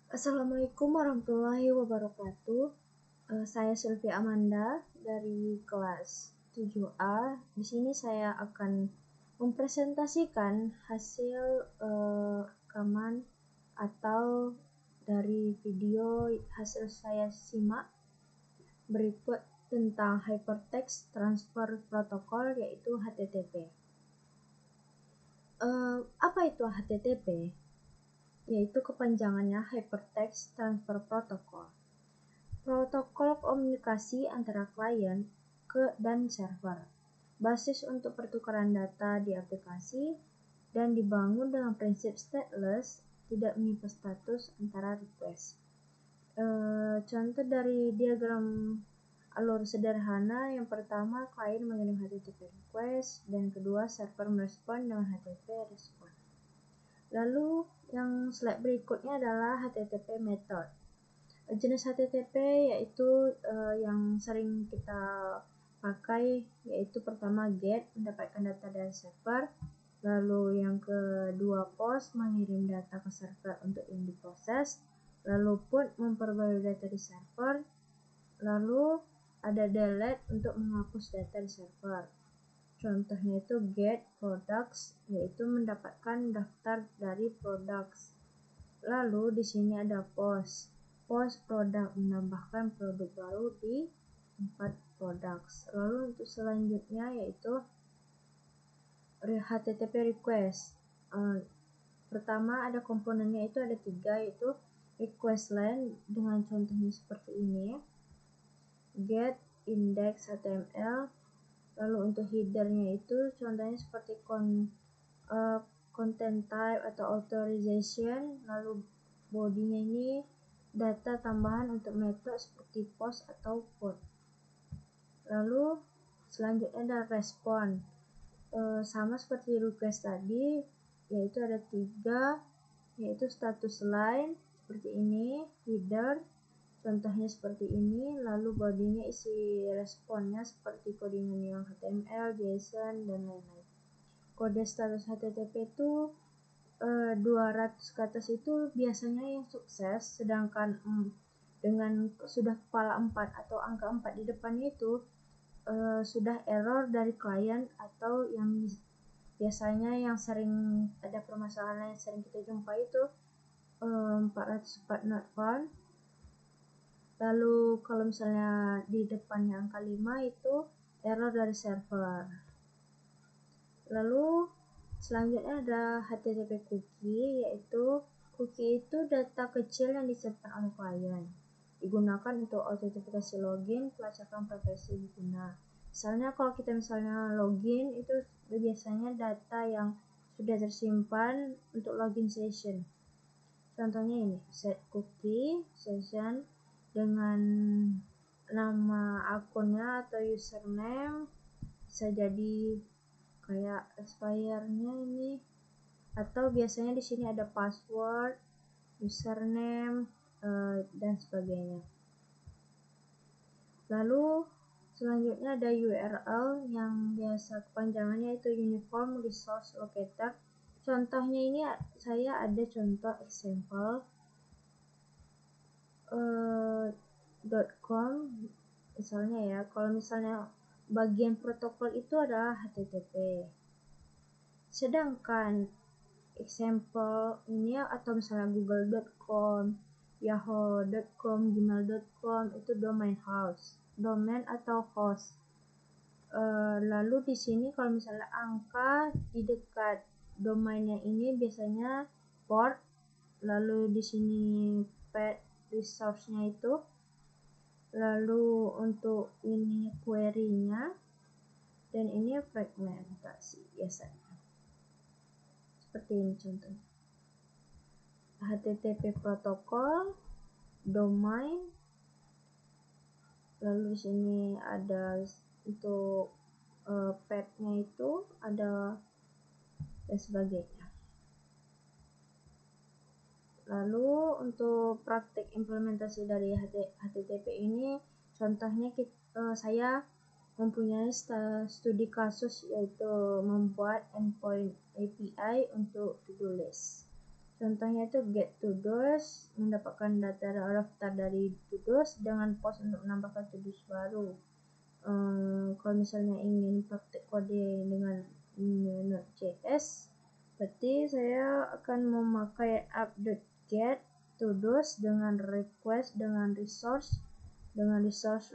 Assalamualaikum warahmatullahi wabarakatuh. Saya Sylvia Amanda dari kelas 7A. Di sini saya akan mempresentasikan hasil rekaman atau dari video hasil saya simak berikut tentang Hypertext Transfer Protocol, yaitu HTTP. Apa itu HTTP? Yaitu kepanjangannya Hypertext Transfer Protocol. Protokol komunikasi antara klien dan server, basis untuk pertukaran data di aplikasi, dan dibangun dengan prinsip stateless, tidak menyimpan status antara request. Contoh dari diagram alur sederhana, yang pertama klien mengirim HTTP request, dan kedua server merespon dengan HTTP respon. Lalu yang slide berikutnya adalah HTTP method. Jenis HTTP yaitu yang sering kita pakai, yaitu pertama GET, mendapatkan data dari server. Lalu yang kedua POST, mengirim data ke server untuk yang diproses. Lalu PUT, memperbarui data di server. Lalu ada delete untuk menghapus data di server. Contohnya itu get products, yaitu mendapatkan daftar dari products. Lalu di sini ada post produk, menambahkan produk baru di tempat products. Lalu untuk selanjutnya yaitu HTTP request. Pertama ada komponennya itu ada 3, yaitu request line dengan contohnya seperti ini, get index HTML. Lalu untuk headernya itu contohnya seperti content type atau authorization. Lalu bodinya ini data tambahan untuk metode seperti post atau put. Lalu selanjutnya ada respon, sama seperti request tadi, yaitu ada 3, yaitu status line seperti ini, header contohnya seperti ini, lalu bodinya isi responnya seperti codingan yang HTML, JSON, dan lain-lain. Kode status HTTP itu 200 ke atas itu biasanya yang sukses, sedangkan dengan sudah kepala 4 atau angka 4 di depannya itu sudah error dari klien, atau yang biasanya yang sering ada permasalahan yang sering kita jumpai itu 404 not found. Lalu kalau misalnya di depannya angka 5 itu error dari server. Lalu selanjutnya ada HTTP cookie, yaitu cookie itu data kecil yang disimpan oleh klien, digunakan untuk autentifikasi login, pelacakan privasi pengguna. Misalnya kalau kita login, itu biasanya data yang sudah tersimpan untuk login session. Contohnya ini, set cookie session dengan nama akunnya atau username, bisa jadi kayak expire-nya ini, atau biasanya di sini ada password, username, dan sebagainya. Lalu selanjutnya ada URL yang biasa kepanjangannya itu Uniform Resource Locator. Contohnya ini saya ada contoh example .com misalnya ya. Kalau misalnya bagian protokol itu adalah HTTP, sedangkan example ini atau misalnya google.com, yahoo.com, gmail.com itu domain atau host. Lalu di sini kalau misalnya angka di dekat domainnya ini biasanya port, lalu di sini path resource-nya itu, lalu untuk ini query-nya, dan ini fragmentasi biasanya. Seperti ini contohnya. HTTP protokol, domain, lalu di sini ada untuk path-nya itu ada dan sebagainya. Lalu untuk praktik implementasi dari HTTP ini, contohnya saya mempunyai studi kasus, yaitu membuat endpoint API untuk to-do list. Contohnya itu get to-dos, mendapatkan data daftar dari to-dos dengan post untuk menambahkan to-dos baru. Kalau misalnya ingin praktek kode dengan Node.js, berarti saya akan memakai app.get to-dos dengan request dengan resource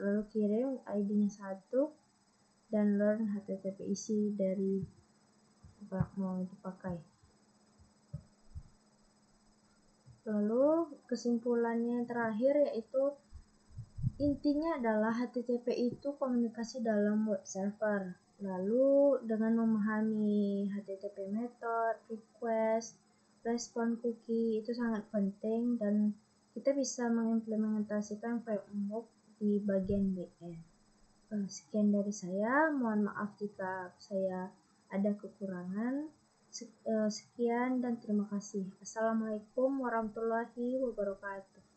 lalu kirim ID-nya 1 dan learn HTTP isi dari apa mau dipakai. Lalu kesimpulannya yang terakhir yaitu intinya adalah HTTP itu komunikasi dalam web server. Lalu dengan memahami HTTP method, request, respon cookie itu sangat penting dan kita bisa mengimplementasikan framework di bagian backend. Sekian dari saya, mohon maaf jika saya ada kekurangan. Sekian dan terima kasih. Assalamualaikum warahmatullahi wabarakatuh.